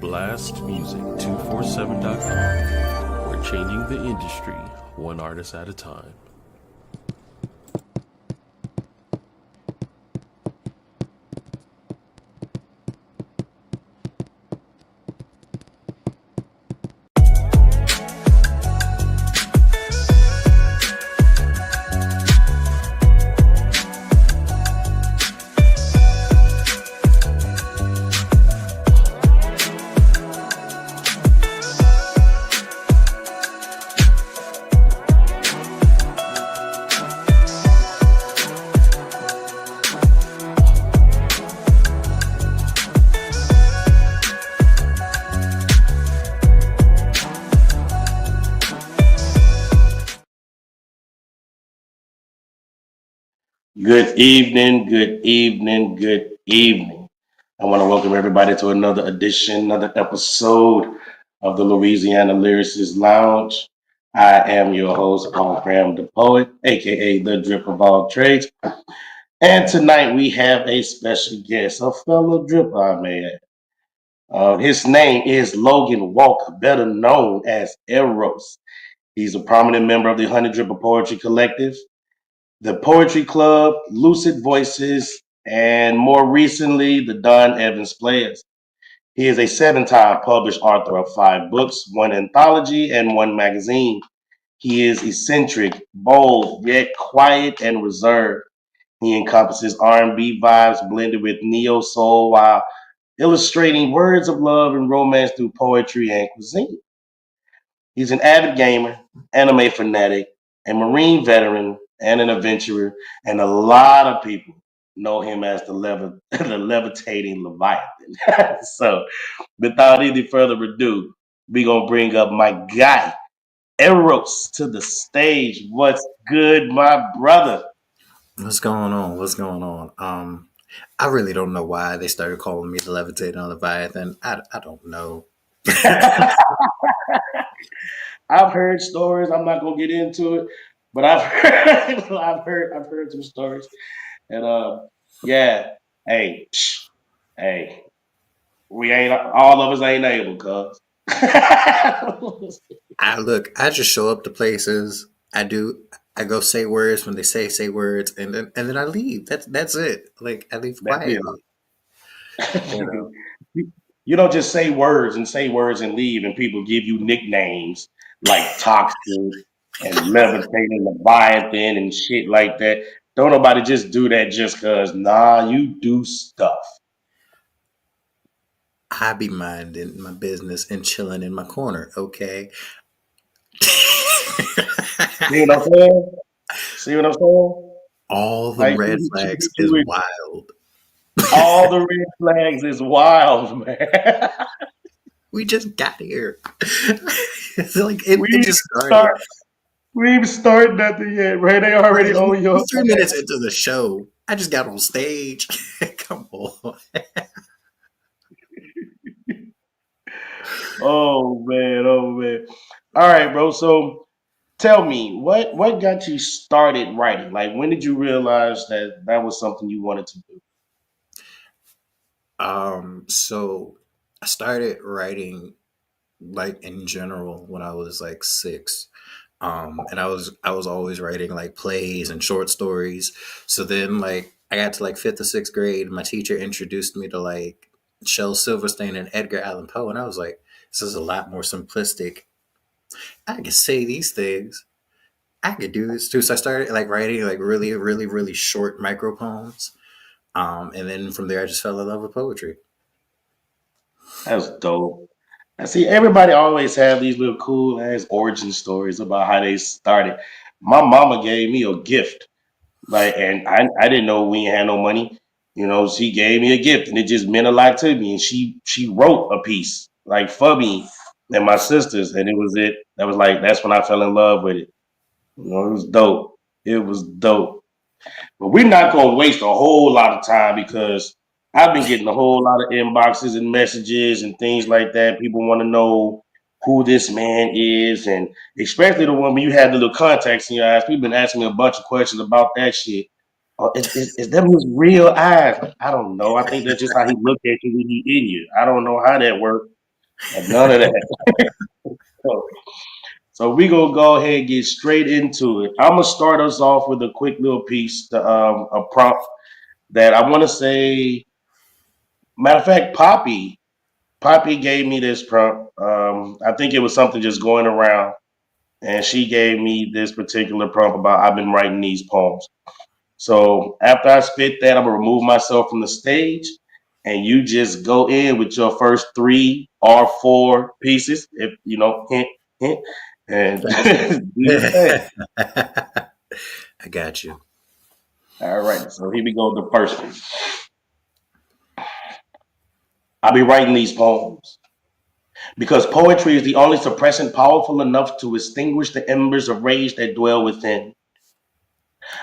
blastmusic247.com. We're changing the industry one artist at a time. Good evening, good evening, good evening. I want to welcome everybody to another edition, another episode of the Louisiana Lyricist Lounge. I am your host, Paul Graham, the poet, aka the drip of all trades. And tonight we have a special guest, a fellow drip, I may add. His name is Logan Walker, better known as Eros. He's a prominent member of the Honey Dripper Poetry Collective, the Poetry Club, Lucid Voices, and more recently, the Don Evans Players. He is a 7-time published author of 5 books, 1 anthology, and 1 magazine. He is eccentric, bold, yet quiet and reserved. He encompasses R&B vibes blended with neo soul while illustrating words of love and romance through poetry and cuisine. He's an avid gamer, anime fanatic, a Marine veteran, and an adventurer, and a lot of people know him as the, the levitating Leviathan. So, without any further ado, we're going to bring up my guy, Eros, to the stage. What's good, my brother? What's going on? What's going on? I really don't know why they started calling me the levitating Leviathan. I don't know. I've heard stories. I'm not gonna get into it, but I've heard, I've heard some stories, and yeah, hey, hey, we ain't all of us ain't able, cuz. I just show up to places. I go say words when they say words, and then I leave. That's it. Like I leave That's quietly. You it. know. You don't just say words and leave, and people give you nicknames like toxic and levitating Leviathan and shit like that. Don't nobody just do that just cause. Nah, you do stuff. I be minding my business and chilling in my corner. Okay. See what I'm saying? See what I'm saying? All the Like red flags is wild. all the red flags is wild, man. We just got here. It's like we it even just started. start. We even start nothing yet, right? They Right, already like on we your 3 minutes into the show. I just got on stage. Come on. Oh man, oh man. All right, bro. So tell me, what got you started writing? Like, when did you realize that that was something you wanted to do? So I started writing like in general when I was like 6. And I was always writing like plays and short stories. So then like I got to like 5th or 6th grade, my teacher introduced me to like Shel Silverstein and Edgar Allan Poe, and I was like, this is a lot more simplistic. I can say these things. I could do this too. So I started like writing like really, really, really short micro poems. And then from there, I just fell in love with poetry. That's dope. I see everybody always have these little cool ass origin stories about how they started. My mama gave me a gift. Like, and I didn't know we ain't had no money. You know, she gave me a gift and it just meant a lot to me. And she wrote a piece like for me and my sisters, and it was it. That was like that's when I fell in love with it. You know, it was dope. It was dope. But we're not gonna waste a whole lot of time because I've been getting a whole lot of inboxes and messages and things like that. People want to know who this man is, and especially the one when you had the little contacts in your eyes. People been asking me a bunch of questions about that shit. Is them his real eyes? I don't know. I think that's just how he looked at you when he in you. I don't know how that worked. None of that. So we gonna go ahead and get straight into it. I'm gonna start us off with a quick little piece, a prompt that I want to say. Matter of fact, Poppy gave me this prompt. I think it was something just going around, and she gave me this particular prompt about I've been writing these poems. So after I spit that, I'm gonna remove myself from the stage, and you just go in with your first three or four pieces, if you know, hint, hint, and Gotcha. do your thing. I got you. All right, so here we go. The first one. I'll be writing these poems because poetry is the only suppressant powerful enough to extinguish the embers of rage that dwell within.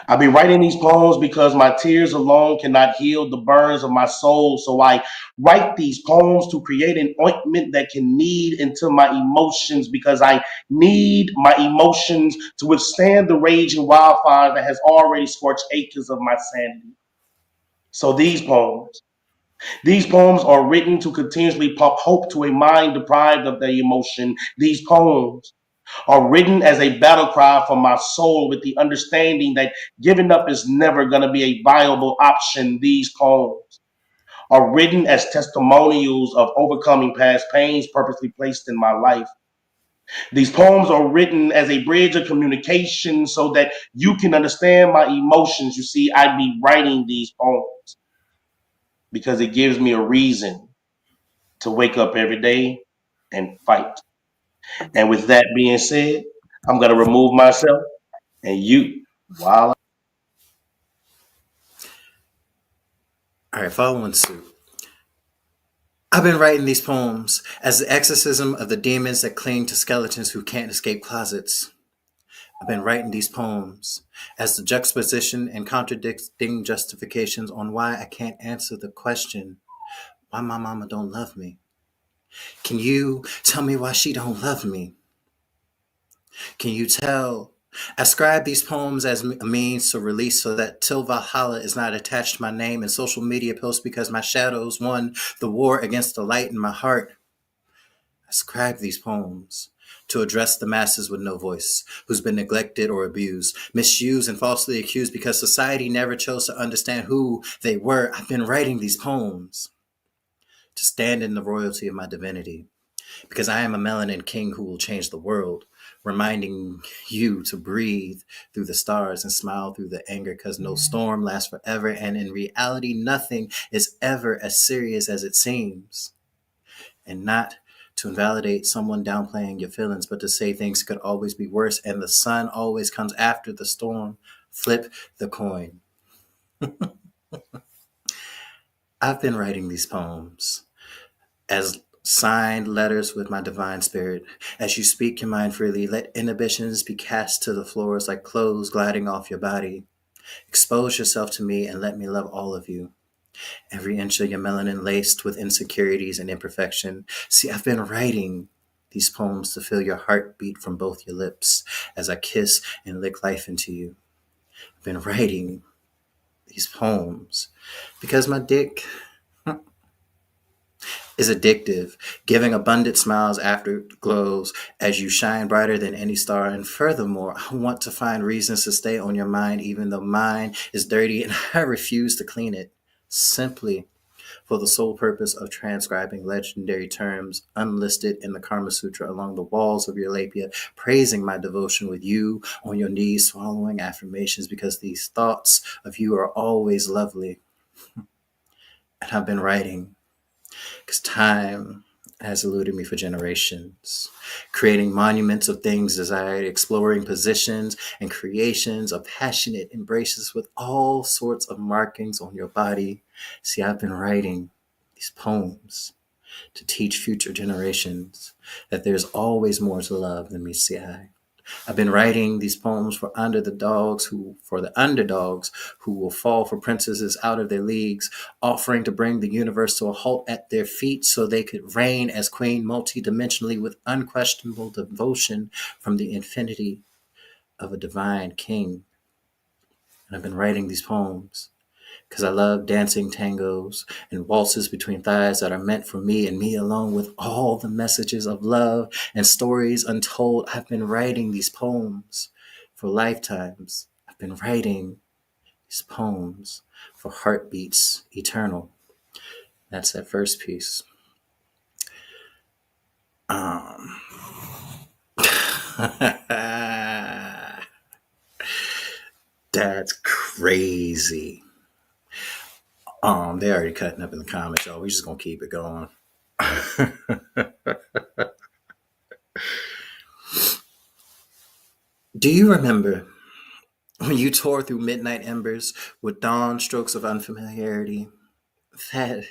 I'll be writing these poems because my tears alone cannot heal the burns of my soul. So I write these poems to create an ointment that can knead into my emotions because I need my emotions to withstand the raging wildfire that has already scorched acres of my sanity. So these poems are written to continuously pump hope to a mind deprived of their emotion. These poems are written as a battle cry for my soul with the understanding that giving up is never going to be a viable option. These poems are written as testimonials of overcoming past pains purposely placed in my life. These poems are written as a bridge of communication so that you can understand my emotions. You see, I'd be writing these poems because it gives me a reason to wake up every day and fight. And with that being said, I'm going to remove myself and you while All right, following suit. I've been writing these poems as the exorcism of the demons that cling to skeletons who can't escape closets. I've been writing these poems as the juxtaposition and contradicting justifications on why I can't answer the question, why my mama don't love me. Can you tell me why she don't love me? Can you tell? I scribe these poems as a means to release so that till Valhalla is not attached to my name in social media posts because my shadows won the war against the light in my heart. I scribe these poems to address the masses with no voice, who's been neglected or abused, misused and falsely accused because society never chose to understand who they were. I've been writing these poems to stand in the royalty of my divinity because I am a melanin king who will change the world, reminding you to breathe through the stars and smile through the anger because no storm lasts forever. And in reality, nothing is ever as serious as it seems. And not to invalidate someone downplaying your feelings, but to say things could always be worse and the sun always comes after the storm. Flip the coin. I've been writing these poems as signed letters with my divine spirit. As you speak your mind freely, let inhibitions be cast to the floors like clothes gliding off your body. Expose yourself to me and let me love all of you. Every inch of your melanin laced with insecurities and imperfection. See, I've been writing these poems to feel your heartbeat from both your lips as I kiss and lick life into you. I've been writing these poems because my dick is addictive, giving abundant smiles after glows as you shine brighter than any star. And furthermore, I want to find reasons to stay on your mind, even though mine is dirty and I refuse to clean it. Simply for the sole purpose of transcribing legendary terms unlisted in the Karma Sutra along the walls of your labia, praising my devotion with you on your knees, swallowing affirmations because these thoughts of you are always lovely. And I've been writing because time has eluded me for generations, creating monuments of things desired, exploring positions and creations of passionate embraces with all sorts of markings on your body. See, I've been writing these poems to teach future generations that there's always more to love than meets the eye. I've been writing these poems for the underdogs who will fall for princesses out of their leagues, offering to bring the universe to a halt at their feet so they could reign as queen multidimensionally with unquestionable devotion from the infinity of a divine king. And I've been writing these poems because I love dancing tangos and waltzes between thighs that are meant for me and me alone, with all the messages of love and stories untold. I've been writing these poems for lifetimes. I've been writing these poems for heartbeats eternal. That's that first piece. Um, that's crazy. They already cutting up in the comments, y'all. We just gonna keep it going. Do you remember when you tore through midnight embers with dawn strokes of unfamiliarity? That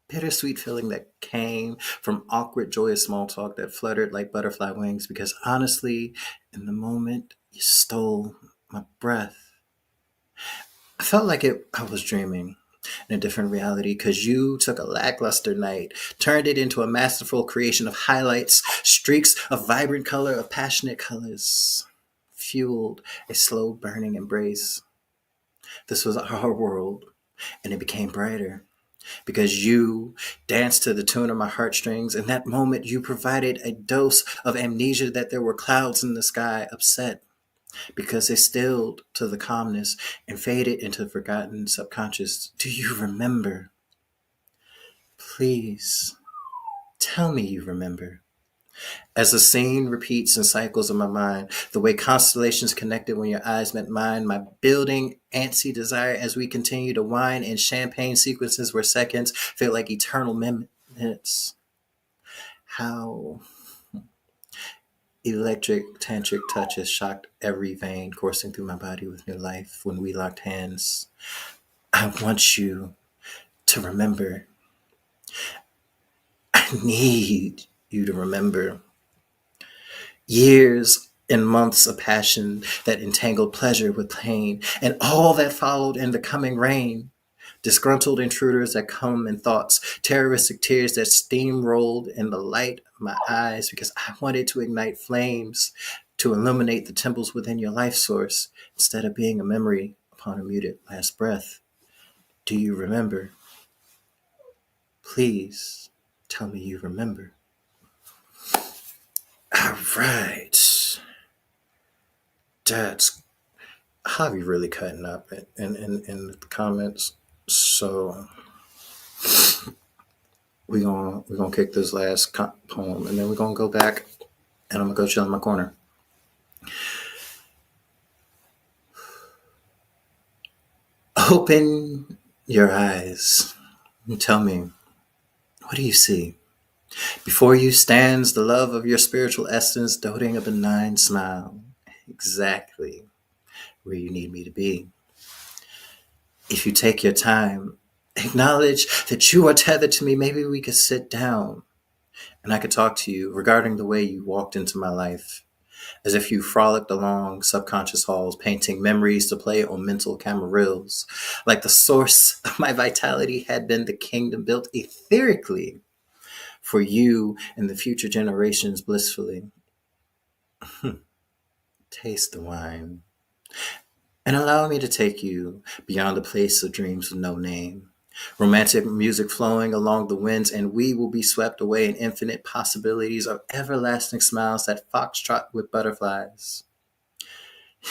bittersweet feeling that came from awkward, joyous small talk that fluttered like butterfly wings, because honestly, in the moment, you stole my breath. I felt like I was dreaming in a different reality, because you took a lackluster night, turned it into a masterful creation of highlights, streaks of vibrant color, of passionate colors, fueled a slow burning embrace. This was our world, and it became brighter because you danced to the tune of my heartstrings. In that moment, you provided a dose of amnesia that there were clouds in the sky, upset because they stilled to the calmness and faded into the forgotten subconscious. Do you remember? Please tell me you remember. As the scene repeats in cycles in my mind, the way constellations connected when your eyes met mine, my building antsy desire as we continue to whine in champagne sequences where seconds feel like eternal minutes. How electric tantric touches shocked every vein coursing through my body with new life when we locked hands. I want you to remember. I need you to remember. Years and months of passion that entangled pleasure with pain, and all that followed in the coming rain. Disgruntled intruders that come in thoughts, terroristic tears that steamrolled in the light of my eyes because I wanted to ignite flames to illuminate the temples within your life source instead of being a memory upon a muted last breath. Do you remember? Please tell me you remember. All right. That's Javi really cutting up in the comments. So we're gonna kick this last poem, and then we're gonna go back, and I'm gonna go chill in my corner. Open your eyes and tell me, what do you see? Before you stands the love of your spiritual essence, doting a benign smile, exactly where you need me to be. If you take your time, acknowledge that you are tethered to me. Maybe we could sit down and I could talk to you regarding the way you walked into my life, as if you frolicked along subconscious halls, painting memories to play on mental camera reels, like the source of my vitality had been the kingdom built etherically for you and the future generations blissfully. Taste the wine and allow me to take you beyond the place of dreams with no name. Romantic music flowing along the winds, and we will be swept away in infinite possibilities of everlasting smiles that foxtrot with butterflies.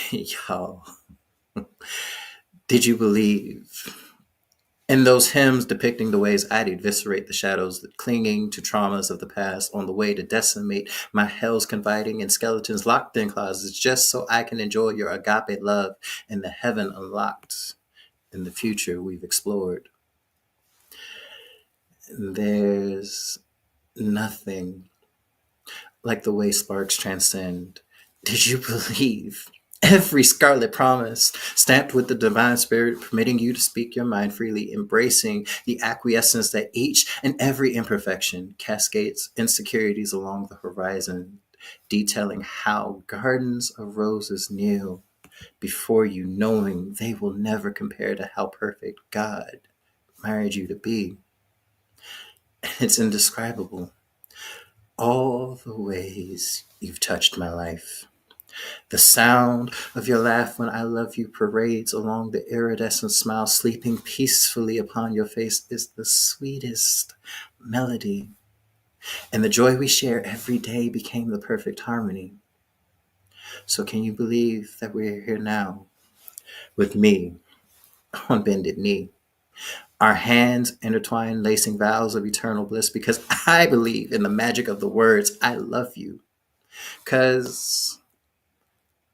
Y'all, did you believe in those hymns depicting the ways I'd eviscerate the shadows clinging to traumas of the past on the way to decimate my hells confiding in skeletons locked in closets just so I can enjoy your agape love and the heaven unlocked in the future we've explored? There's nothing like the way sparks transcend. Did you believe every scarlet promise stamped with the divine spirit, permitting you to speak your mind freely, embracing the acquiescence that each and every imperfection cascades insecurities along the horizon, detailing how gardens of roses kneel before you, knowing they will never compare to how perfect God married you to be? It's indescribable. All the ways you've touched my life, The sound of your laugh when I love you parades along the iridescent smile sleeping peacefully upon your face is the sweetest melody. And the joy we share every day became the perfect harmony. So can you believe that we're here now with me on bended knee? Our hands intertwined, lacing vows of eternal bliss because I believe in the magic of the words I love you. Because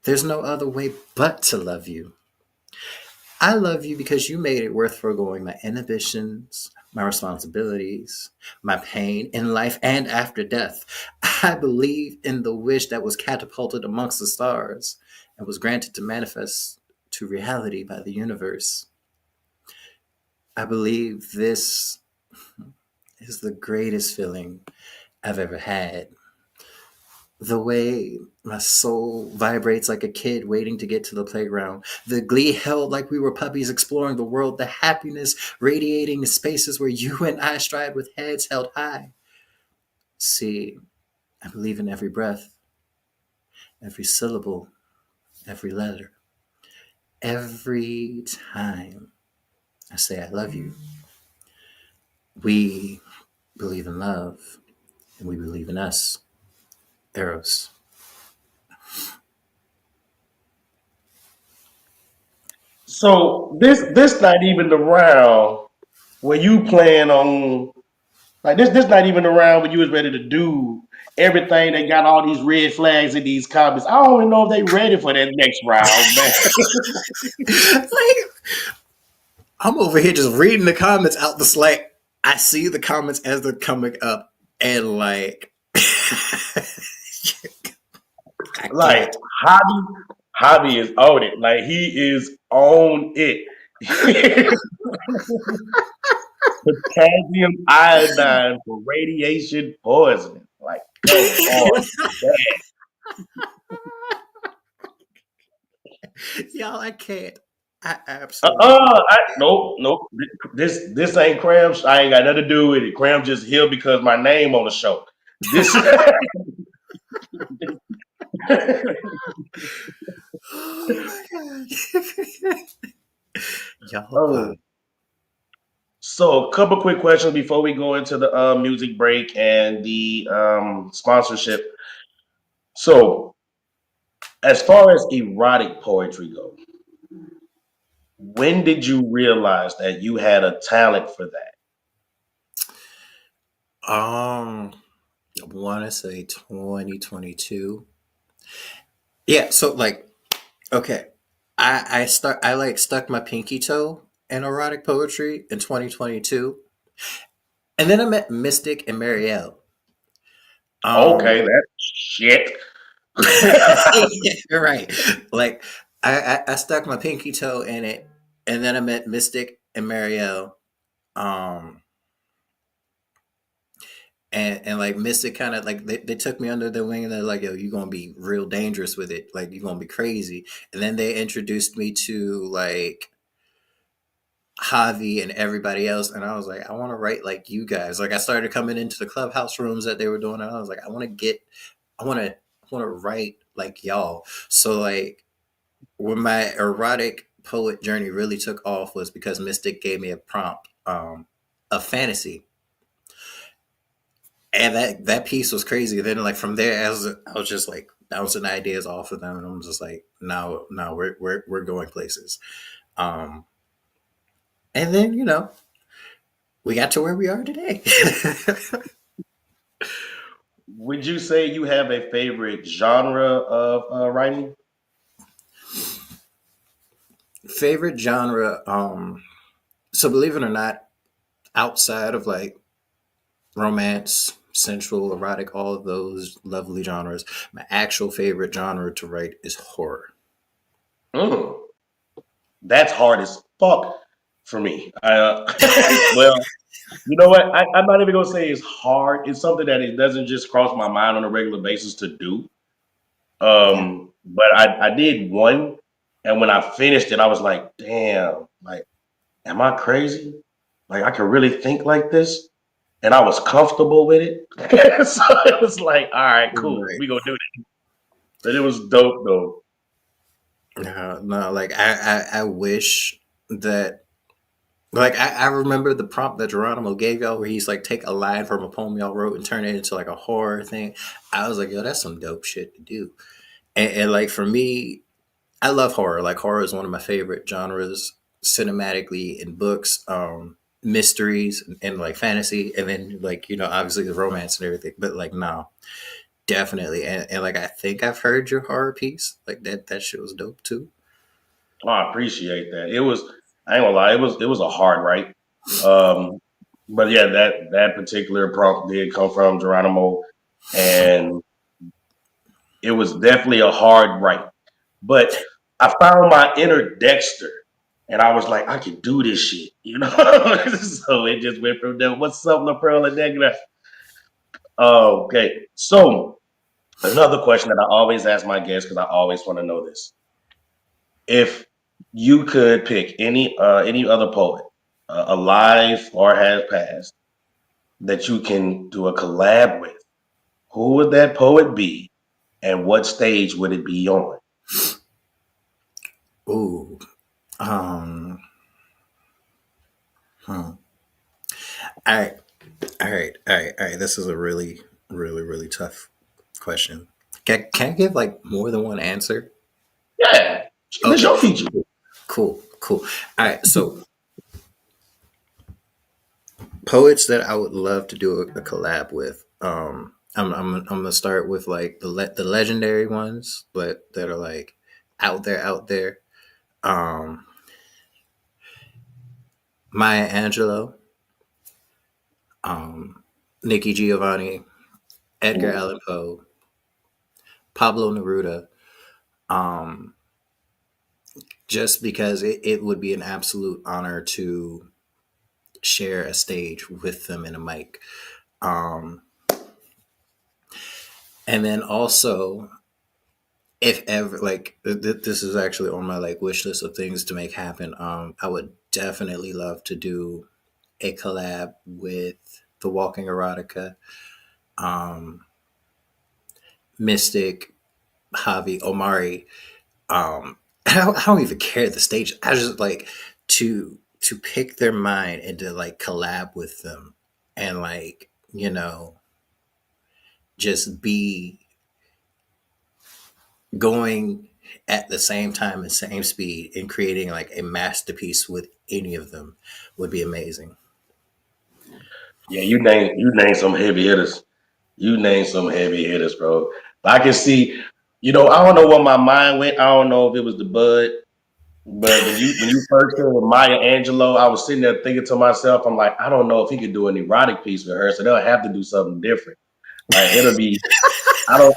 there's no other way but to love you. I love you because you made it worth foregoing my inhibitions, my responsibilities, my pain in life and after death. I believe in the wish that was catapulted amongst the stars and was granted to manifest to reality by the universe. I believe this is the greatest feeling I've ever had. The way my soul vibrates like a kid waiting to get to the playground. The glee held like we were puppies exploring the world. The happiness radiating in spaces where you and I stride with heads held high. See, I believe in every breath, every syllable, every letter. Every time I say I love you, we believe in love and we believe in us. Eros. So this not even the round where you plan on like this not even the round when you was ready to do everything that got all these red flags in these comments. I don't even know if they ready for that next round, man. Like, I'm over here just reading the comments out the Slack. I see the comments as they're coming up, and like, I Like can't. Hobby is on it. Like he is on it. Potassium iodine for radiation poisoning. Like, come on. Y'all, I can't. I absolutely. Nope. This ain't Cram. I ain't got nothing to do with it. Cram just here because my name on the show. This Oh my god. Y'all, oh. So a couple quick questions before we go into the music break and the sponsorship. So as far as erotic poetry goes, when did you realize that you had a talent for that? I want to say 2022. Yeah. So like, okay, I like stuck my pinky toe in erotic poetry in 2022, and then I met Mystic and Marielle. Okay, Um, that's shit. you're right. Like I stuck my pinky toe in it, and then I met Mystic and Marielle. Um, and like Mystic kind of like they took me under their wing and they're like, yo, you're gonna be real dangerous with it. Like you're gonna be crazy. And then they introduced me to like Javi and everybody else, and I was like, I want to write like you guys. Like I started coming into the clubhouse rooms that they were doing, and I was like, I want to, I want to write like y'all. So like when my erotic poet journey really took off was because Mystic gave me a prompt, of fantasy, and that piece was crazy. Then like from there, I was just like bouncing ideas off of them, and I'm just like, now we're going places. Um, and then we got to where we are today. Would you say you have a favorite genre of writing? Favorite genre. So believe it or not, outside of like romance, sensual, erotic, all of those lovely genres, my actual favorite genre to write is horror. Mm, that's hard as fuck for me. Well, you know what? I'm not even gonna say it's hard. It's something that it doesn't just cross my mind on a regular basis to do. Yeah. But I did one, and when I finished it, I was like, damn, like, am I crazy? Like, I can really think like this, and I was comfortable with it. So it was like, all right, cool, Right. we gonna do this. But it was dope though. No, like I wish that like I remember the prompt that Geronimo gave y'all where he's like take a line from a poem y'all wrote and turn it into like a horror thing. I was like, yo, that's some dope shit to do. And like for me, I love horror. Like horror is one of my favorite genres cinematically in books, mysteries and like fantasy, and then like obviously the romance and everything. But like no, definitely, and like I think I've heard your horror piece. Like that shit was dope too. Oh, I appreciate that. It was, I ain't gonna lie, it was a hard write. Um, but yeah, that particular prompt did come from Geronimo, and it was definitely a hard write. But I found my inner Dexter, and I was like, I can do this shit, you know. So it just went from there. What's up, La Pearl and Negative? Okay, so another question that I always ask my guests because I always want to know this: if you could pick any other poet, alive or has passed, that you can do a collab with, who would that poet be, and what stage would it be on? Ooh, um, hmm. All right, all right. This is a really, really, really tough question. Can I give like more than one answer? Yeah, this Okay, your feature. cool, cool. All right, so poets that I would love to do a collab with. I'm gonna start with like the legendary ones, but that are like out there. Um, Maya Angelou, Nikki Giovanni, Edgar Ooh. Allan Poe, Pablo Neruda. Um, just because it would be an absolute honor to share a stage with them in a mic. Um, and then also, if ever like this is actually on my like wish list of things to make happen, I would definitely love to do a collab with the Walking Erotica, um, Mystic, Javi, Omari. I don't even care the stage. I just like to pick their mind and to like collab with them and like just be going at the same time and same speed and creating like a masterpiece with any of them would be amazing. Yeah, you name some heavy hitters. You name some heavy hitters, bro. I can see, I don't know where my mind went. I don't know if it was the bud, but when you first said Maya Angelou, I was sitting there thinking to myself, I'm like, I don't know if he could do an erotic piece with her, so they'll have to do something different. Like it'll be, I don't,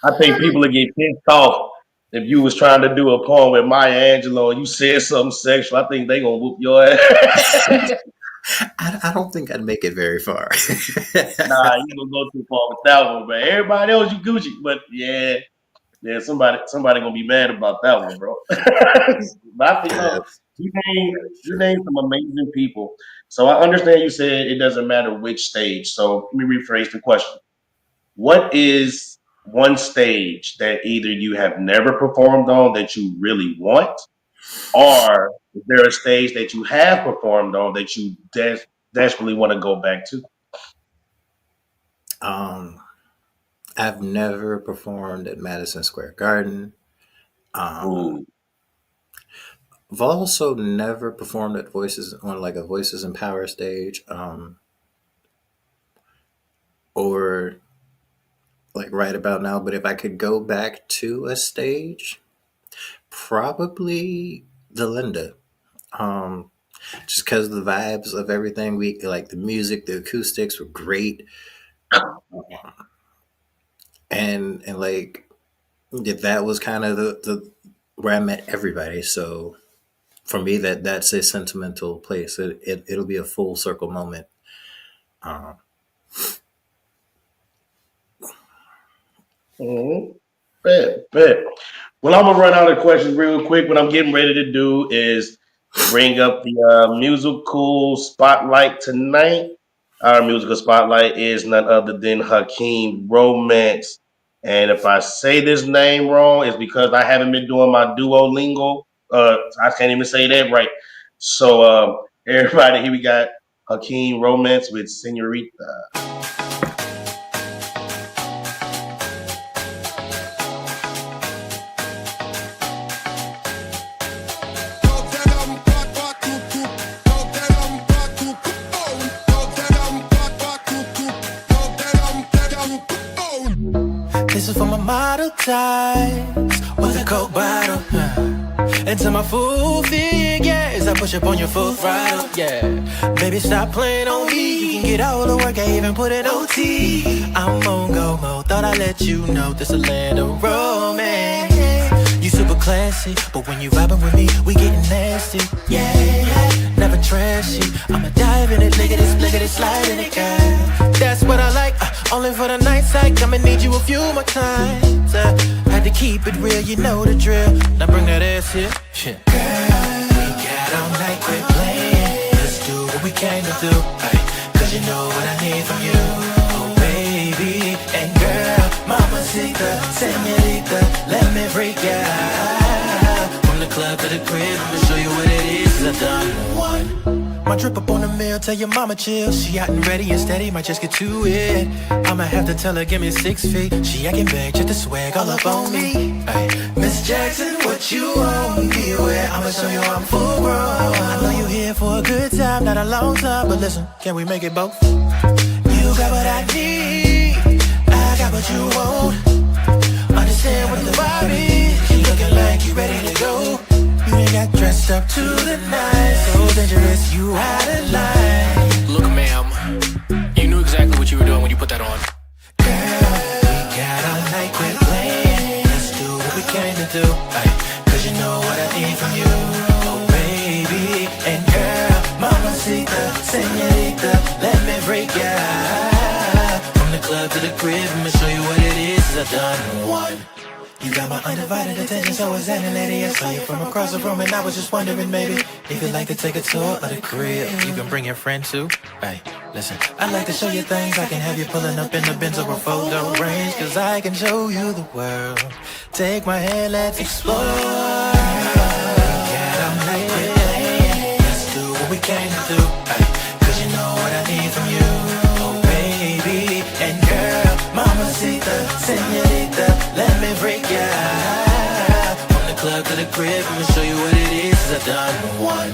I think people would get pissed off if you was trying to do a poem with Maya Angelou and you said something sexual. I think they gonna whoop your ass. I don't think I'd make it very far. Nah, you gonna go too far with that one, but everybody else you Gucci. But yeah, yeah, somebody gonna be mad about that one, bro. But I think no, That's you true. name some amazing people. So I understand you said it doesn't matter which stage. So let me rephrase the question. What is one stage that either you have never performed on that you really want, or is there a stage that you have performed on that you desperately want to go back to? um I've never performed at Madison Square Garden. um Ooh. I've also never performed at Voices on like a Voices in Power stage, or like right about now. But if I could go back to a stage, probably the Linda. Um, just because the vibes of everything, we like the music, the acoustics were great, and like that was kind of the where I met everybody. So for me, that's a sentimental place. It'll be a full circle moment. Um, Mhm. Bet. Well, I'm gonna run out of questions real quick. What I'm getting ready to do is bring up the musical spotlight tonight. Our musical spotlight is none other than Hakeem Romance. And if I say this name wrong, it's because I haven't been doing my Duolingo. I can't even say that right. So, everybody, here we got Hakeem Romance with Senorita. This is for my model ties with a coke bottle. And to my full figures, I push up on your full throttle. Yeah, baby, stop playing on me. You can get all the work, I even put in OT. I'm on go mode, thought I'd let you know this a land of romance. You super classy, but when you vibing with me, we getting nasty. Yeah, never trashy. I'ma dive in it, lick it, slide in it, yeah. That's what I like. Only for the night side, I'ma need you a few more times. Had to keep it real, you know the drill. Now bring that ass here. Shit. Girl, we got all night, quit playing. Let's do what we came to do. Ay, Cause you know what I need from you. Oh baby, and girl, mamacita, señorita, let me freak ya. From the club to the crib, I'ma show you what it is. I've done one. My drip up on the mill, tell your mama chill. She out and ready and steady, might just get to it. I'ma have to tell her, give me 6 feet. She acting big, check the swag all up on me. Ay, Miss Jackson, what you want me with? I'ma show you I'm full grown. I know you here for a good time, not a long time. But listen, can we make it both? You got what I need, I got what you want. Understand what the vibe is. You looking like you ready to go. You ain't got dressed up to the night. So dangerous, you out of line. Look, ma'am, you knew exactly what you were doing when you put that on. Girl, we got all night, quit playing. Let's do what we came to do. Ay, Cause you know what I need from you. Oh baby, and girl, mamacita, señorita, let me break ya. From the club to the crib, I'ma show you what it is. I've done one. You got my undivided attention, so is any lady. I saw you from across the room and I was just wondering maybe if you'd like to take a tour of the crib. You can bring your friend too. Hey, listen, I'd like to show you things. I can have you pulling up in the Benz or a photo range. Cause I can show you the world. Take my hand, let's explore. Get on night, quit playing. Let's do what we came to do. Hey, Cause you know what I need from you. Oh baby, and girl, mamacita, señorita, let me break ya. From the club to the crib, I'ma show you what it is. I've done one.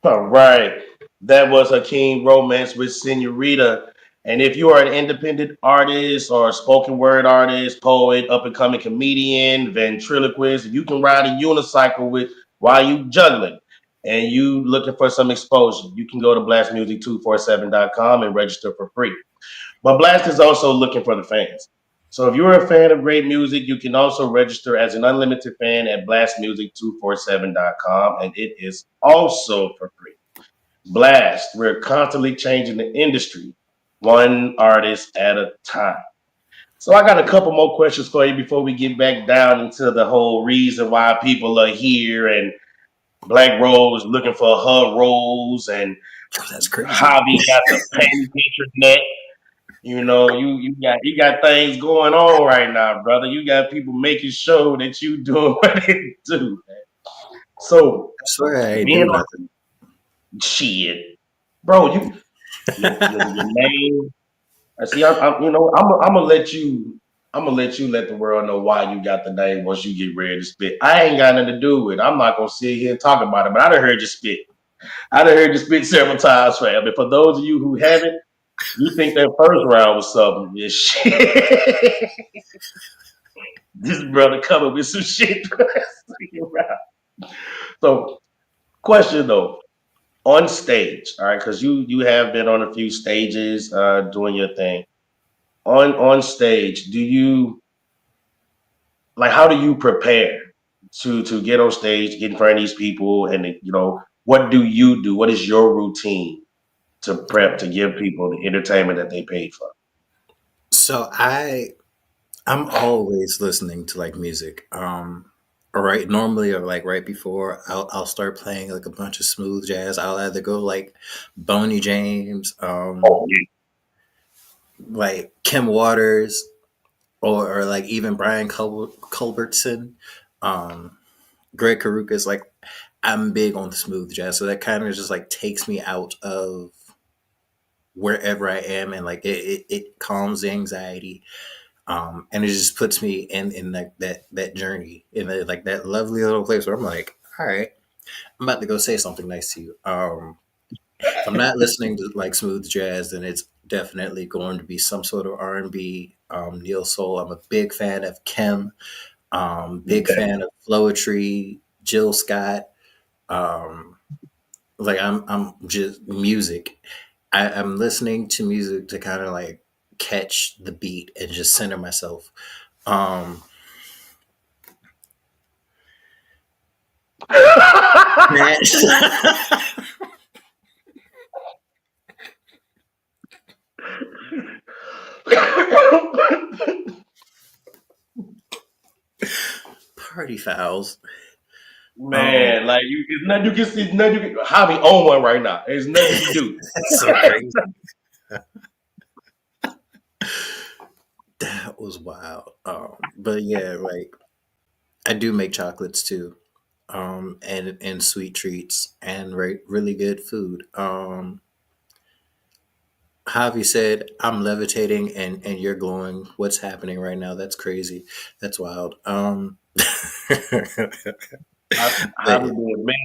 All right. That was Hakeem Romance with Senorita. And if you are an independent artist or a spoken word artist, poet, up and coming comedian, ventriloquist, you can ride a unicycle with while you juggling and you looking for some exposure, you can go to blastmusic247.com and register for free. But Blast is also looking for the fans. So if you're a fan of great music, you can also register as an unlimited fan at blastmusic247.com, and it is also for free. Blast, we're constantly changing the industry, one artist at a time. So I got a couple more questions for you before we get back down into the whole reason why people are here and Black Rose looking for her roles and That's crazy. Javi got the penny picture net. You got things going on right now, brother. You got people making sure that you doing what they do. Man. So I swear I ain't being do on nothing. shit, bro, your name. I see. I'm gonna let you. I'm gonna let you let the world know why you got the name once you get ready to spit. I ain't got nothing to do with it. I'm not gonna sit here and talk about it, but I done heard you spit. I done heard you spit several times, fam. And for those of you who haven't, you think that first round was something. Yeah, shit. This brother coming with some shit. Second round. So, question though, on stage, all right, because you have been on a few stages doing your thing. On stage, do you like how do you prepare to get on stage, get in front of these people, and what do you do? What is your routine to prep to give people the entertainment that they paid for? So I'm always listening to like music. Right, normally or like right before I'll start playing like a bunch of smooth jazz. I'll either go like Boney James, Oh yeah, like Kim Waters, or like even Brian Culbertson, um, Greg Karukas. Like I'm big on the smooth jazz, so that kind of just like takes me out of wherever I am, and like it calms the anxiety. And it just puts me in like that journey in like that lovely little place where I'm like, all right, I'm about to go say something nice to you. If I'm not listening to like smooth jazz, then it's definitely going to be some sort of R&B, neo soul. I'm a big fan of Kim, big okay. fan of Floetry, Jill Scott. Um, like I'm just music. I'm listening to music to kind of like catch the beat and just center myself. Um, Party fouls. Um, Man, like it's nothing you can see, nothing you can. Hobby own one right now. There's nothing you can do. that's so crazy. That was wild. But yeah, like I do make chocolates too, and sweet treats and really good food. Javi said, "I'm levitating and you're glowing. What's happening right now? That's crazy. That's wild." Hobby But being man.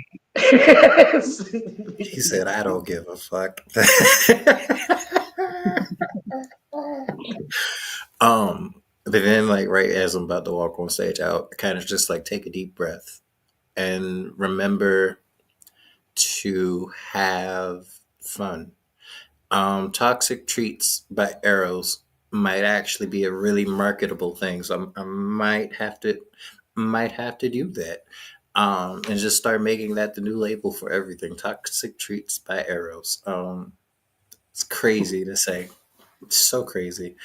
he said, "I don't give a fuck." But then, like right as I'm about to walk on stage, I'll kind of just like take a deep breath and remember to have fun. Toxic Treats by Eros might actually be a really marketable thing, so I might have to do that, and just start making that the new label for everything. Toxic Treats by Eros. It's crazy to say. It's so crazy.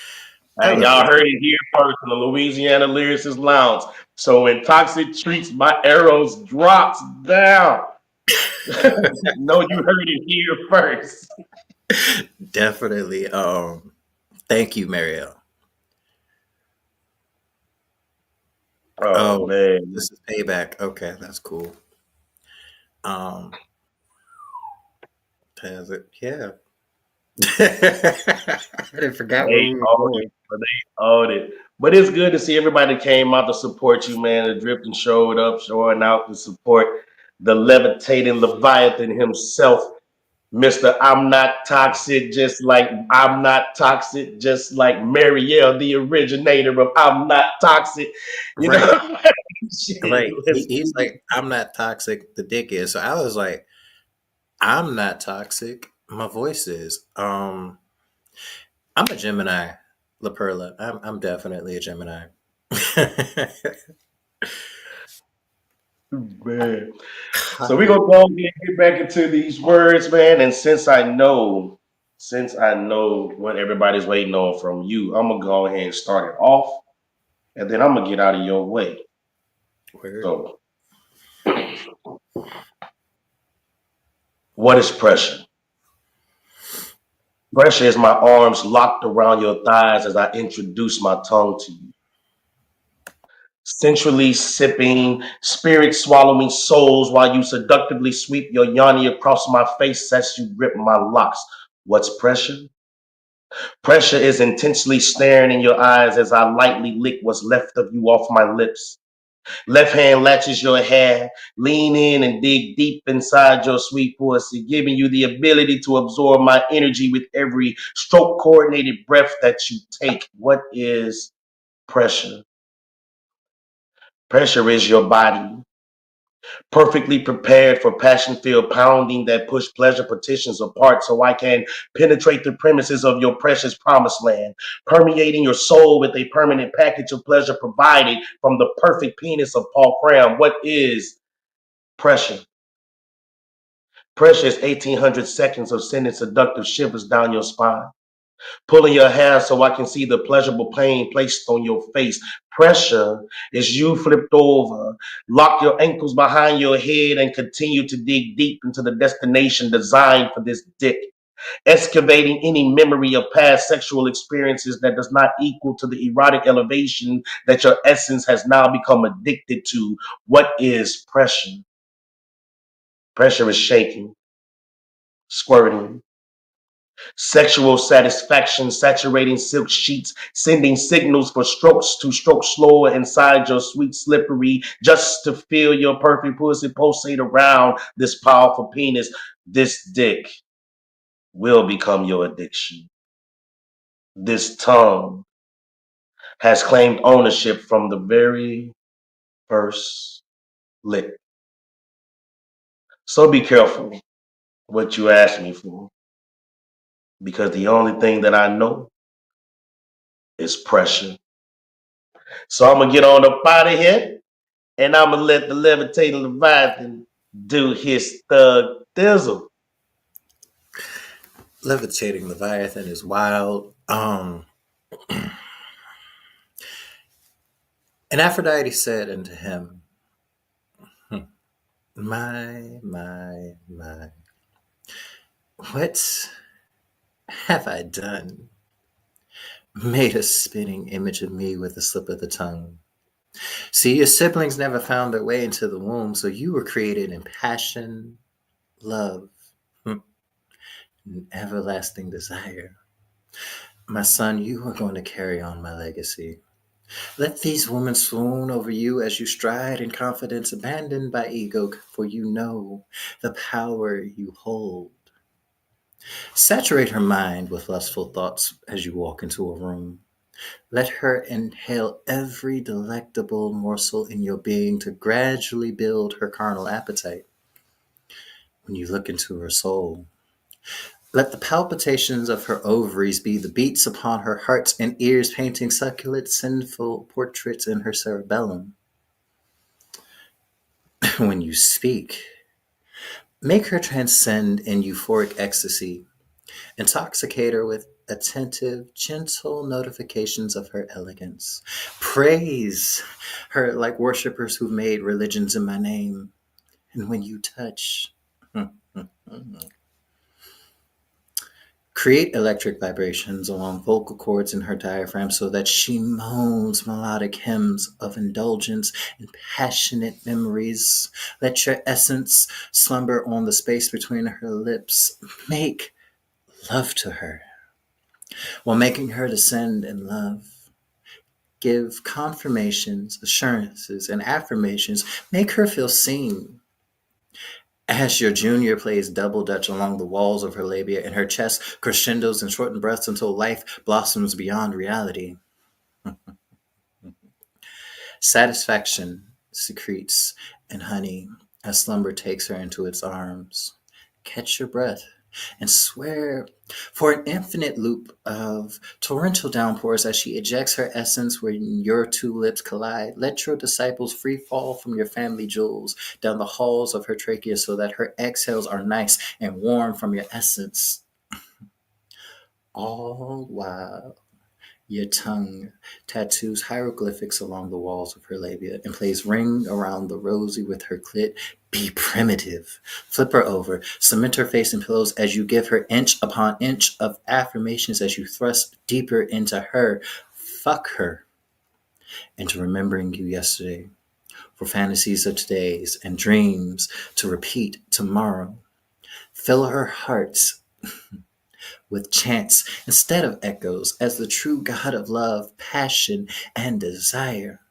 I Hey, love y'all this. heard it here first in the Louisiana Lyricist Lounge. So when Toxic Treats My Arrows drops down, know you heard it here first. Definitely. Thank you, Marielle. Oh Oh, man. this is payback. Okay, that's cool. Um, has it? Yeah. I didn't forgot where They we were own going. it. They own it. But it's good to see everybody came out to support you, man. The Drifting showed up, showing out to support the levitating Leviathan himself. Mr. I'm not toxic, just like I'm not toxic, just like Marielle, the originator of I'm not toxic. You Right. know, shit, Like let's he's get it. like, I'm not toxic, the dick is. So I was like, I'm not toxic. My voice is. I'm a Gemini, La Perla. I'm definitely a Gemini. Man. So we're Javi, gonna go and get back into these words, man. And since I know what everybody's waiting on from you, I'm gonna go ahead and start it off, and then I'm gonna get out of your way. word. So, what is pressure? Pressure is my arms locked around your thighs as I introduce my tongue to you. Sensually sipping, spirit swallowing souls while you seductively sweep your yanni across my face as you grip my locks. What's pressure? Pressure is intensely staring in your eyes as I lightly lick what's left of you off my lips. Left hand latches your hair, lean in and dig deep inside your sweet pussy, giving you the ability to absorb my energy with every stroke coordinated breath that you take. What is pressure? Pressure is your body, perfectly prepared for passion filled pounding that push pleasure partitions apart so I can penetrate the premises of your precious promised land, permeating your soul with a permanent package of pleasure provided from the perfect penis of Paul Cram. What is pressure? Pressure is 1,800 seconds of sending seductive shivers down your spine. Pulling your hair so I can see the pleasurable pain placed on your face. Pressure is you flipped over, lock your ankles behind your head, and continue to dig deep into the destination designed for this dick, excavating any memory of past sexual experiences that does not equal to the erotic elevation that your essence has now become addicted to. What is pressure? Pressure is shaking, squirting, sexual satisfaction saturating silk sheets, sending signals for strokes to stroke slower inside your sweet slippery, just to feel your perfect pussy pulsate around this powerful penis. This dick will become your addiction. This tongue has claimed ownership from the very first lick. So be careful what you ask me for, because the only thing that I know is pressure. So I'm gonna get on up out of here, and I'm gonna let the levitating Leviathan do his thug thizzle. Levitating Leviathan is wild. And Aphrodite said unto him, my, what have I done? Made a spinning image of me with a slip of the tongue. See, your siblings never found their way into the womb, so you were created in passion, love, and everlasting desire. My son, you are going to carry on my legacy. Let these women swoon over you as you stride in confidence, abandoned by ego, for you know the power you hold. Saturate her mind with lustful thoughts as you walk into a room. Let her inhale every delectable morsel in your being to gradually build her carnal appetite. When you look into her soul, let the palpitations of her ovaries be the beats upon her heart and ears, painting succulent, sinful portraits in her cerebellum. When you speak, make her transcend in euphoric ecstasy. Intoxicate her with attentive, gentle notifications of her elegance. Praise her like worshippers who've made religions in my name. And when you touch, create electric vibrations along vocal cords in her diaphragm so that she moans melodic hymns of indulgence and passionate memories. Let your essence slumber on the space between her lips. Make love to her while making her descend in love. Give confirmations, assurances, and affirmations. Make her feel seen. As your junior plays double dutch along the walls of her labia and her chest crescendos and shortened breaths until life blossoms beyond reality. Satisfaction secretes and honey as slumber takes her into its arms. Catch your breath and swear for an infinite loop of torrential downpours as she ejects her essence when your two lips collide. Let your disciples free fall from your family jewels down the halls of her trachea so that her exhales are nice and warm from your essence. All while your tongue tattoos hieroglyphics along the walls of her labia and plays ring around the rosy with her clit. Be primitive. Flip her over. Cement her face in pillows as you give her inch upon inch of affirmations as you thrust deeper into her. Fuck her into remembering you yesterday for fantasies of today's and dreams to repeat tomorrow. Fill her heart with chants instead of echoes as the true God of love, passion, and desire.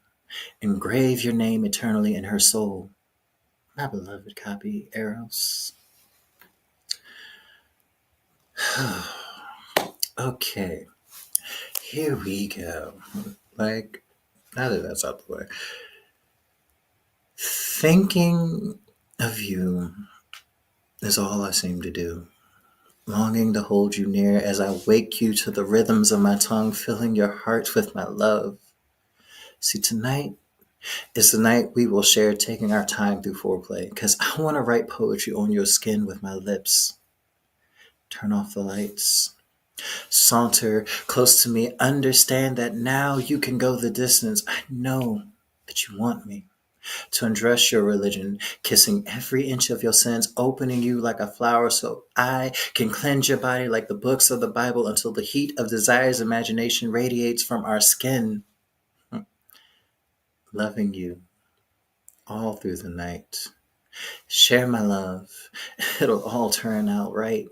Engrave your name eternally in her soul. My beloved copy, Eros. Okay, here we go. Like, now that that's out the way. Thinking of you is all I seem to do. Longing to hold you near as I wake you to the rhythms of my tongue, filling your heart with my love. See, tonight It's the night we will share taking our time through foreplay, because I want to write poetry on your skin with my lips. Turn off the lights. Saunter close to me. Understand that now you can go the distance. I know that you want me to undress your religion, kissing every inch of your sins, opening you like a flower so I can cleanse your body like the books of the Bible until the heat of desire's imagination radiates from our skin. Loving you all through the night. Share my love. It'll all turn out right.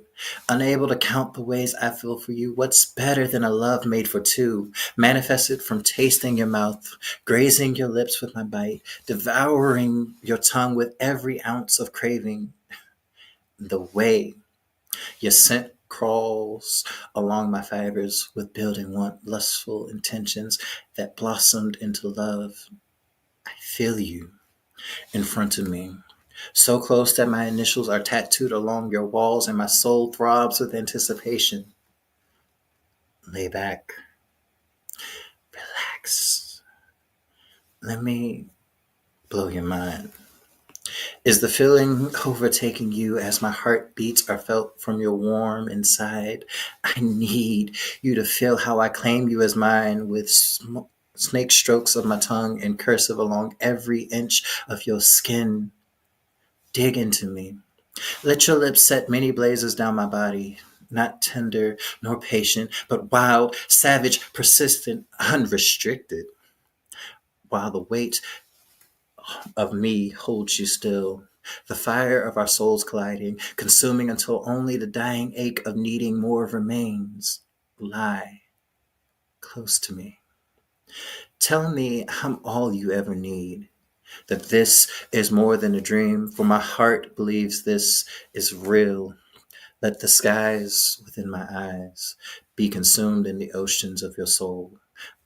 Unable to count the ways I feel for you, what's better than a love made for two? Manifested from tasting your mouth, grazing your lips with my bite, devouring your tongue with every ounce of craving. The way your scent crawls along my fibers with building want, lustful intentions that blossomed into love. I feel you in front of me. So close that my initials are tattooed along your walls and my soul throbs with anticipation. Lay back. Relax. Let me blow your mind. Is the feeling overtaking you as my heartbeats are felt from your warm inside? I need you to feel how I claim you as mine with snake strokes of my tongue and cursive along every inch of your skin. Dig into me. Let your lips set many blazes down my body, not tender nor patient, but wild, savage, persistent, unrestricted. While the weight of me holds you still, the fire of our souls colliding, consuming until only the dying ache of needing more remains. Lie close to me. Tell me I'm all you ever need, that this is more than a dream, for my heart believes this is real. Let the skies within my eyes be consumed in the oceans of your soul.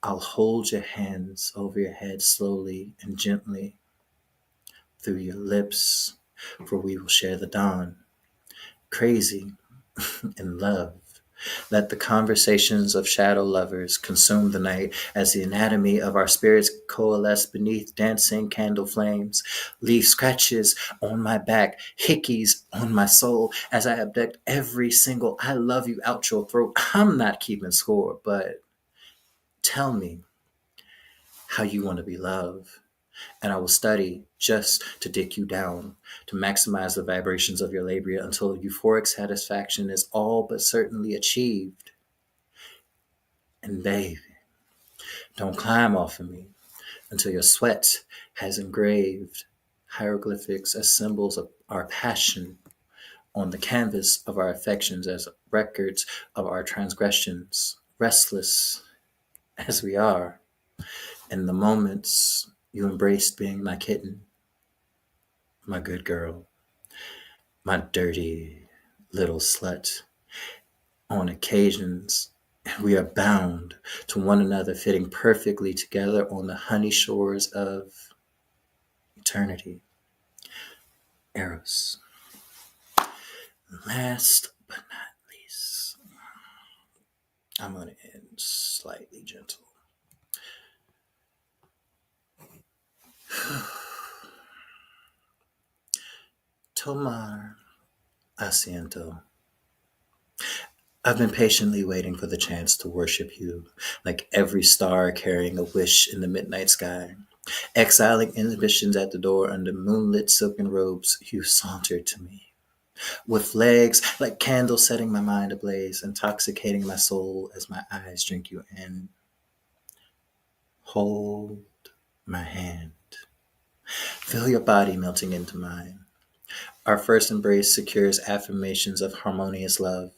I'll hold your hands over your head slowly and gently through your lips, for we will share the dawn. Crazy in love. Let the conversations of shadow lovers consume the night as the anatomy of our spirits coalesce beneath dancing candle flames. Leave scratches on my back, hickeys on my soul as I abduct every single I love you out your throat. I'm not keeping score, but tell me how you want to be loved. And I will study just to dick you down, to maximize the vibrations of your labia until euphoric satisfaction is all but certainly achieved. And baby, don't climb off of me until your sweat has engraved hieroglyphics as symbols of our passion on the canvas of our affections as records of our transgressions, restless as we are in the moments you embraced being my kitten, my good girl, my dirty little slut. On occasions, we are bound to one another, fitting perfectly together on the honey shores of eternity. Eros. Last but not least, I'm going to end slightly gentle. Tomar asiento. I've been patiently waiting for the chance to worship you, like every star carrying a wish in the midnight sky. Exiling inhibitions at the door under moonlit silken robes, you saunter to me. With legs like candles setting my mind ablaze, intoxicating my soul as my eyes drink you in. Hold my hand. Feel your body melting into mine. Our first embrace secures affirmations of harmonious love,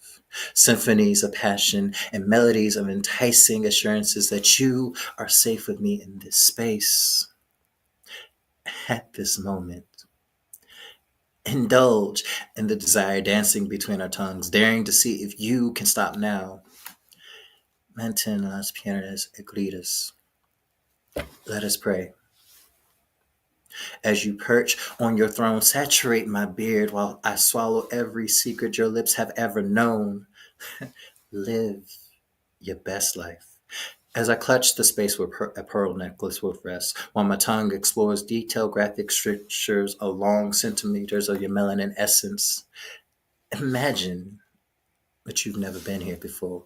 symphonies of passion, and melodies of enticing assurances that you are safe with me in this space. At this moment, indulge in the desire dancing between our tongues, daring to see if you can stop now. Mantén las piernas erguidas. Let us pray. As you perch on your throne, saturate my beard while I swallow every secret your lips have ever known. Live your best life. As I clutch the space where a pearl necklace would rest, while my tongue explores detailed graphic strictures along centimeters of your melanin essence, imagine that you've never been here before.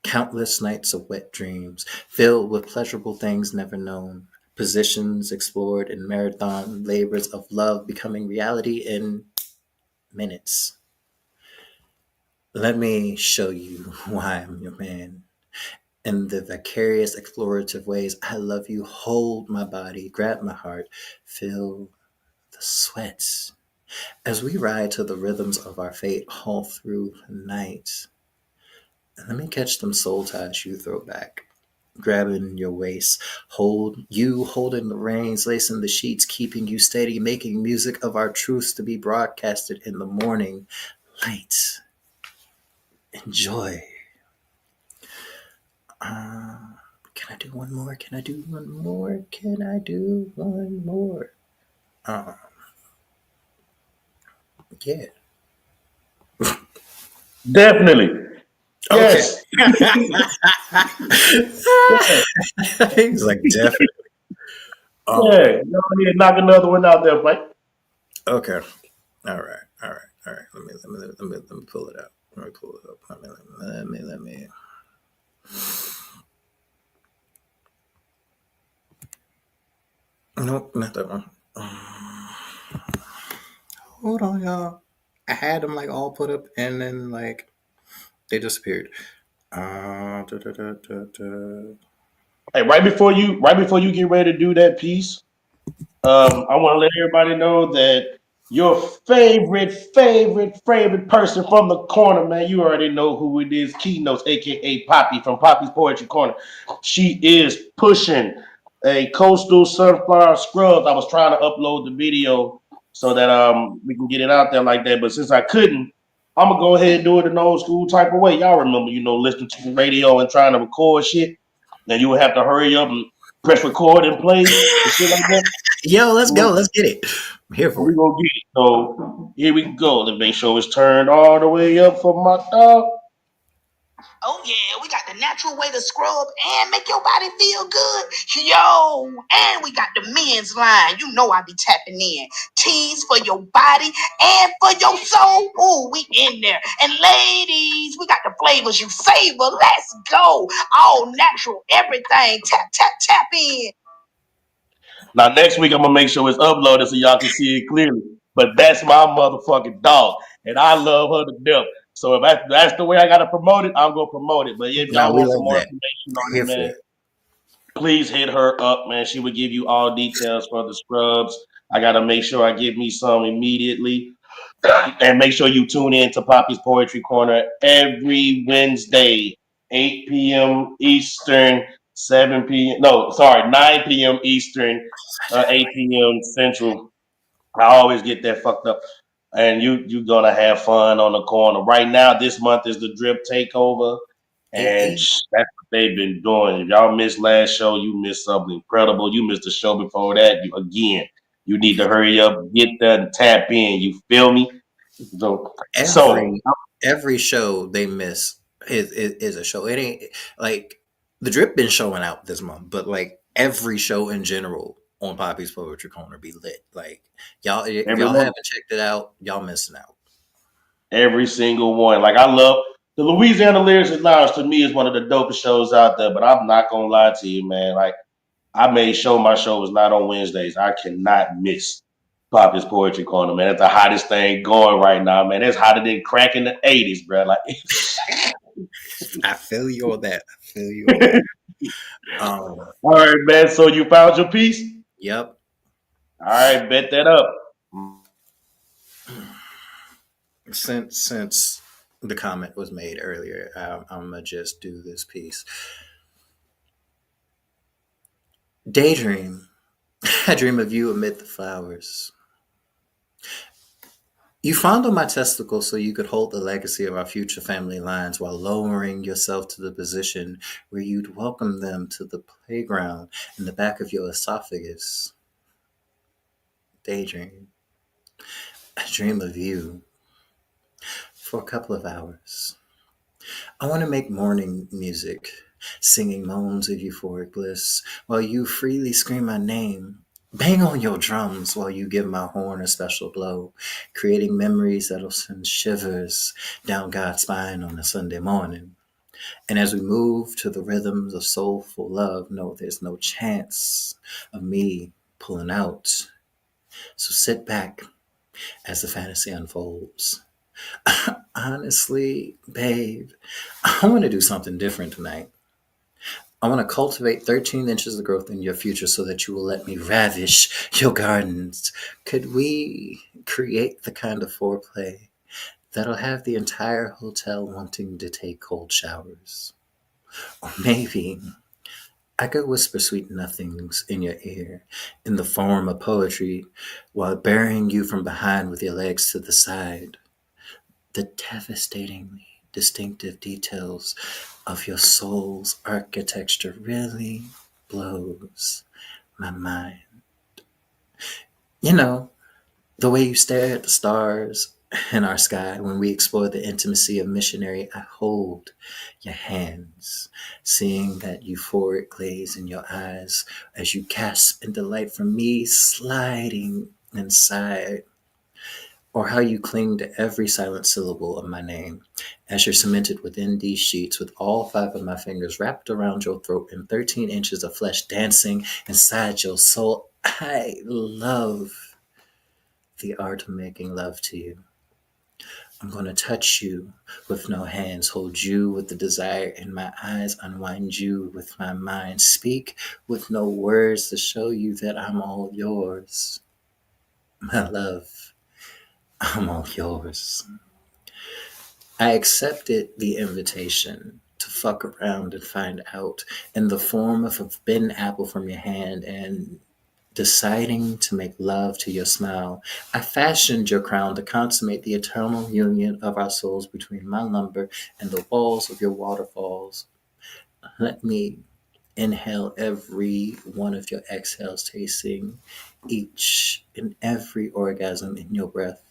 Countless nights of wet dreams, filled with pleasurable things never known, positions explored in marathon labors of love becoming reality in minutes. Let me show you why I'm your man. In the vicarious explorative ways I love you, hold my body, grab my heart, feel the sweats. As we ride to the rhythms of our fate all through the night, let me catch them soul ties you throw back. Grabbing your waist, holding the reins, lacing the sheets, keeping you steady, making music of our truths to be broadcasted in the morning light. Enjoy. Uh, can I do one more? Can I do one more? Can I do one more? Uh, yeah. Definitely. Okay. Yes. Yeah. He's like, definitely. Yeah. Go ahead, knock another one out there, Mike. Okay. All right. All right. All right. Let me pull it out. Let me pull it up. Let me. Nope, not that one. Hold on, y'all. I had them like all put up and then like they disappeared. Da, da, da, da, da. Hey, right before you get ready to do that piece, I want to let everybody know that your favorite person from the corner, man, you already know who it is. Keynotes, aka Poppy from Poppy's Poetry Corner. She is pushing a coastal sunflower scrubs. I was trying to upload the video so that we can get it out there like that, but since I couldn't, I'm gonna go ahead and do it in the old school type of way. Y'all remember, listening to the radio and trying to record shit, and you would have to hurry up and press record and play and shit like that. Yo, let's go. Well, Let's get it. I'm here for we it. gonna get it. So here we go. Let's make sure it's turned all the way up for my dog. Oh yeah, we got the natural way to scrub and make your body feel good. Yo, and we got the men's line. You know I be tapping in. Teas for your body and for your soul. Ooh, we in there. And ladies, we got the flavors you favor. Let's go. All natural, everything. Tap, tap, tap in. Now next week I'm gonna make sure it's uploaded so y'all can see it clearly. But that's my motherfucking dog, and I love her to death. So if that's the way I gotta promote it, I'm gonna promote it. But if No, y'all we want some love more that. information I'm on it, here for man, it. please hit her up, man. She would give you all details for the scrubs. I gotta make sure I get me some immediately. And make sure you tune in to Poppy's Poetry Corner every Wednesday, 8 p.m. Eastern, 7 p.m. No, sorry, 9 p.m. Eastern, 8 p.m. Central. I always get that fucked up. And you gonna have fun on the corner. Right now, this month is the drip takeover, Hey, and hey. that's what they've been doing. If y'all missed last show, you missed something incredible. You missed the show before that. You need to hurry up, get there, and tap in. You feel me? So Every show they miss is a show. It ain't like the drip been showing out this month, but like every show in general on Poppy's Poetry Corner be lit. Like y'all, if y'all everyone, haven't checked it out, y'all missing out. every single one. Like I love the Louisiana Lyricist Lounge. To me, is one of the dopest shows out there. But I'm not gonna lie to you, man. Like I made sure my show was not on Wednesdays. I cannot miss Poppy's Poetry Corner, man. It's the hottest thing going right now, man. It's hotter than crack in the '80s, bro. Like, I feel you on that. I feel you on that. Um, all right, man. So you found your piece. yep. All right, bet that up. Since the comment was made earlier, I'm gonna just do this piece. Daydream. I dream of you amid the flowers. You fondled my testicles so you could hold the legacy of our future family lines while lowering yourself to the position where you'd welcome them to the playground in the back of your esophagus. Daydream. I dream of you for a couple of hours. I want to make morning music. singing moans of euphoric bliss, while you freely scream my name. Bang on your drums while you give my horn a special blow, creating memories that'll send shivers down God's spine on a Sunday morning. And as we move to the rhythms of soulful love, no, there's no chance of me pulling out. So sit back as the fantasy unfolds. Honestly, babe, I want to do something different tonight. I want to cultivate 13 inches of growth in your future so that you will let me ravish your gardens. Could we create the kind of foreplay that'll have the entire hotel wanting to take cold showers? Or maybe I could whisper sweet nothings in your ear in the form of poetry while burying you from behind with your legs to the side. The devastatingly distinctive details of your soul's architecture really blows my mind. You know, the way you stare at the stars in our sky when we explore the intimacy of missionary, I hold your hands, seeing that euphoric glaze in your eyes as you gasp in delight from me sliding inside, or how you cling to every silent syllable of my name as you're cemented within these sheets with all 5 of my fingers wrapped around your throat and 13 inches of flesh dancing inside your soul. I love the art of making love to you. I'm going to touch you with no hands, hold you with the desire in my eyes, unwind you with my mind, speak with no words to show you that I'm all yours. My love, I'm all yours. I accepted the invitation to fuck around and find out in the form of a bitten apple from your hand and deciding to make love to your smile. I fashioned your crown to consummate the eternal union of our souls between my lumber and the walls of your waterfalls. Let me inhale every one of your exhales, tasting each and every orgasm in your breath.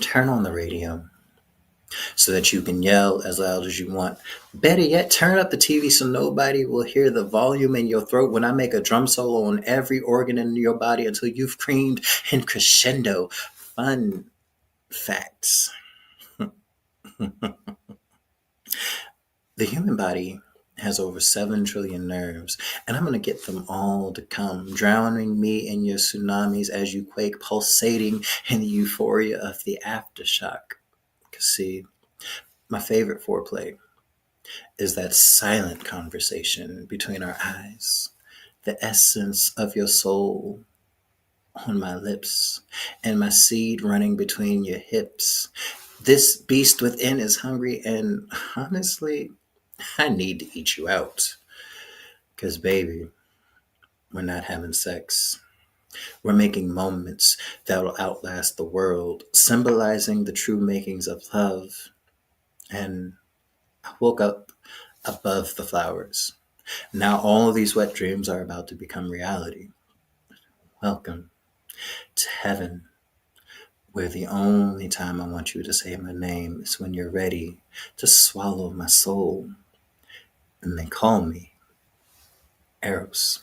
Turn on the radio so that you can yell as loud as you want. Better yet, turn up the TV so nobody will hear the volume in your throat when I make a drum solo on every organ in your body until you've screamed in crescendo. Fun facts. The human body has over 7 trillion nerves, and I'm going to get them all to come, drowning me in your tsunamis as you quake, pulsating in the euphoria of the aftershock. Because, see, my favorite foreplay is that silent conversation between our eyes, the essence of your soul on my lips, and my seed running between your hips. This beast within is hungry, and honestly, I need to eat you out. Because, baby, we're not having sex. We're making moments that will outlast the world, symbolizing the true makings of love. And I woke up above the flowers. Now all of these wet dreams are about to become reality. Welcome to heaven, where the only time I want you to say my name is when you're ready to swallow my soul. And they call me Eros.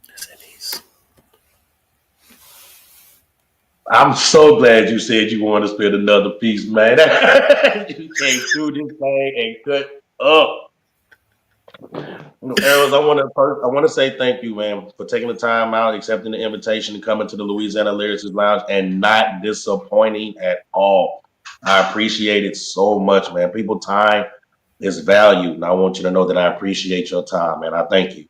That's it, peace. I'm so glad you said you want to spit another piece, man. You came through this thing and cut up. Eros, I want to say thank you, man, for taking the time out, accepting the invitation to come into the Louisiana Lyricist Lounge, and not disappointing at all. I appreciate it so much, man. People, time is valued, and I want you to know that I appreciate your time, man. I thank you.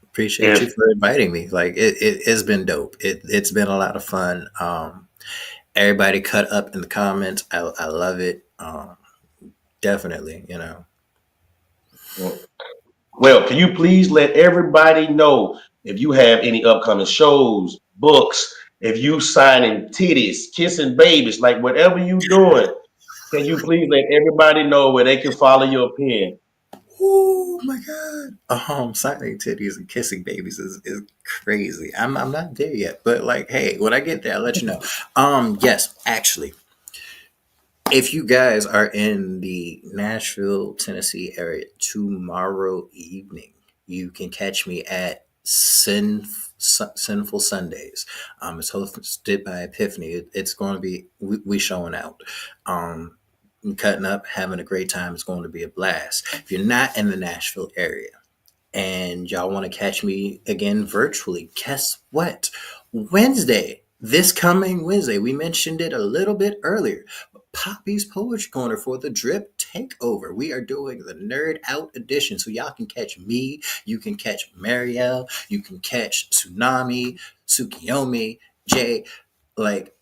Appreciate you If for inviting me. Like it's been dope. It's been a lot of fun. Everybody cut up in the comments. I love it. Definitely, Well, can you please let everybody know if you have any upcoming shows, books, if you signing titties, kissing babies, like whatever you doing, can you please let everybody know where they can follow your pen? Oh my god. Signing titties and kissing babies is crazy. I'm not there yet, but like, hey, when I get there, I'll let you know. Yes, actually, If you guys are in the Nashville, Tennessee area tomorrow evening, you can catch me at Sinful Sundays. It's hosted by Epiphany. It's going to be we showing out, cutting up, having a great time. It's going to be a blast. If you're not in the Nashville area and y'all want to catch me again virtually, guess what? Wednesday, this coming Wednesday, we mentioned it a little bit earlier. Poppy's Poetry Corner for the Drip Takeover. We are doing the Nerd Out edition. So y'all can catch me, you can catch Marielle, you can catch Tsunami, Tsukiyomi, Jay. Like,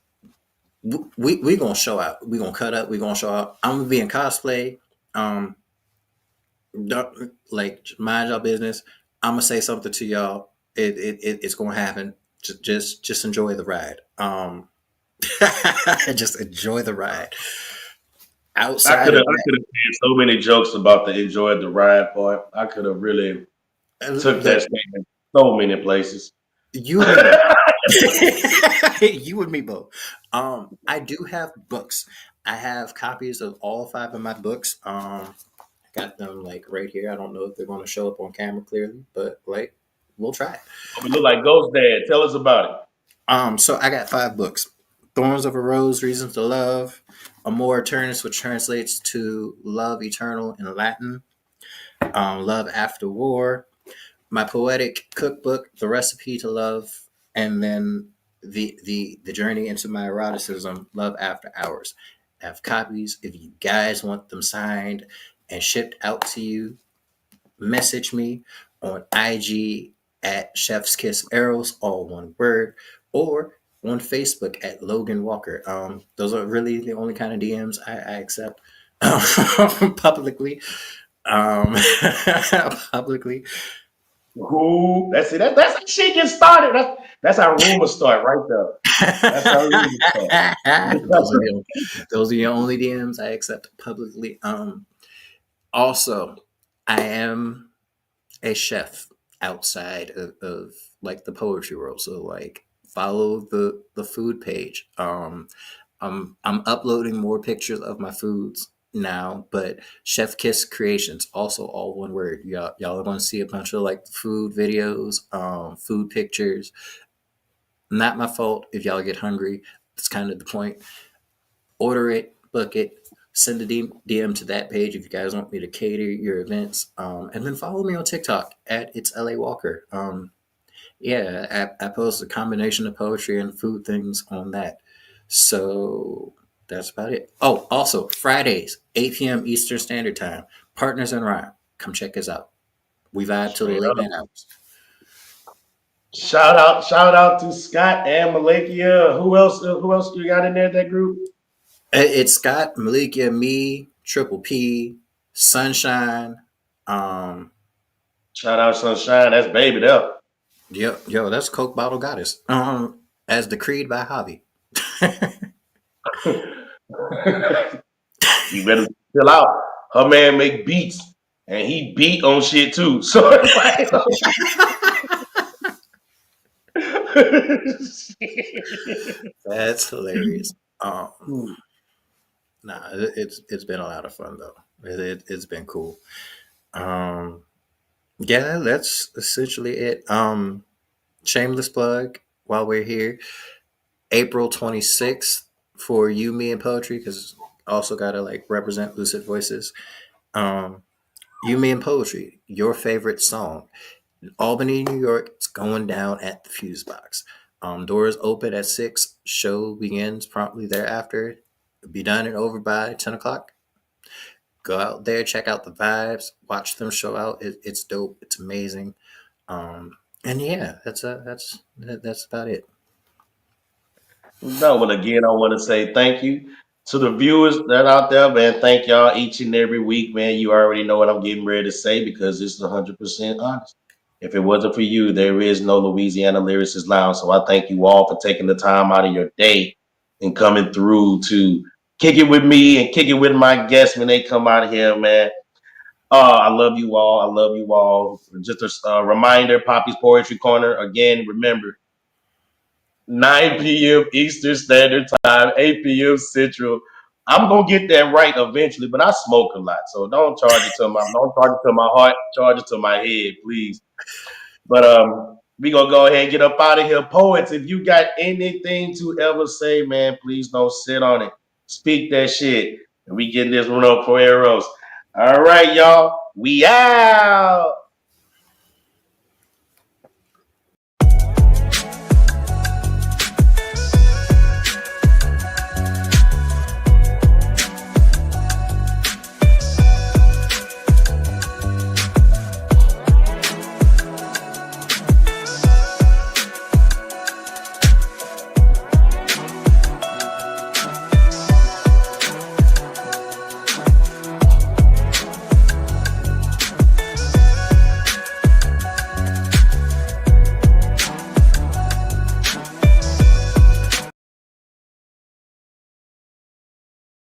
we gonna show out. We gonna cut up, we gonna show out. I'm gonna be in cosplay. Um, like, mind y'all business. I'm gonna say something to y'all. It's gonna happen. Just enjoy the ride. Just enjoy the ride. I Outside could of have said so many jokes about the enjoy the ride part. I could have really that, took that statement so many places. you and me both. You and me both. I do have books. I have copies of all 5 of my books. I got them like right here. I don't know if they're going to show up on camera clearly, but like we'll try. We look like Ghost Dad. Tell us about it. So I got 5 books: Thorns of a Rose, Reasons to Love, Amor Eternus, which translates to Love Eternal in Latin, Love After War, my poetic cookbook, The Recipe to Love, and then the journey into my eroticism, Love After Hours. I have copies. If you guys want them signed and shipped out to you, message me on IG at Chef's Kiss Eros, all one word, or on Facebook at Logan Walker. Those are really the only kind of DMs I accept publicly. Um, publicly. Ooh, that's it. That's how shit gets started. That's how rumors start right there. That's how rumors start. Those are the only DMs I accept publicly. Also, I am a chef outside of like the poetry world. So like follow the food page. I'm uploading more pictures of my foods now, but Chef Kiss Creations, also all one word. Y'all are gonna see a bunch of like food videos, food pictures. Not my fault if y'all get hungry. That's kind of the point. Order it, book it, send a DM to that page if you guys want me to cater your events. And then follow me on TikTok at It's LA Walker. Yeah, I post a combination of poetry and food things on that. So that's about it. Oh, also Fridays, 8 p.m. Eastern Standard Time. Partners in Rhyme. Come check us out. We vibe till the Straight late up. night hours. Shout out to Scott and Malakia. Who else? Who else you got in there? That group? It's Scott, Malikia, me, Triple P, Sunshine. Shout out Sunshine. That's baby there. Yo, that's Coke Bottle Goddess. As decreed by Javi. You better chill out. Her man make beats, and he beat on shit too. So it's like, That's hilarious. Nah, it's been a lot of fun though. It's been cool. Yeah, that's essentially it. Shameless plug while we're here. April 26th for You, Me, and Poetry, because also gotta like represent Lucid Voices. Um, You, Me, and Poetry, your favorite song. Albany, New York. It's going down at the Fuse Box. Doors open at 6. Show begins promptly thereafter. Be done and over by 10 o'clock. Go out there, check out the vibes, watch them show out. It's dope. It's amazing. And yeah, that's about it. no, well, again, I want to say thank you to the viewers that out there, man. Thank y'all each and every week, man. You already know what I'm getting ready to say because it's 100% honest. If it wasn't for you, there is no Louisiana Lyricist Lounge. So I thank you all for taking the time out of your day and coming through to kick it with me and kick it with my guests when they come out here, man. I love you all. I love you all. Just a reminder, Poppy's Poetry Corner. Again, remember, 9 p.m. Eastern Standard Time, 8 p.m. Central. I'm gonna get that right eventually, but I smoke a lot, so don't charge it to my heart, charge it to my head, please. But we gonna go ahead and get up out of here. Poets, if you got anything to ever say, man, please don't sit on it. Speak that shit. And we getting this one up for Eros. All right, y'all. We out.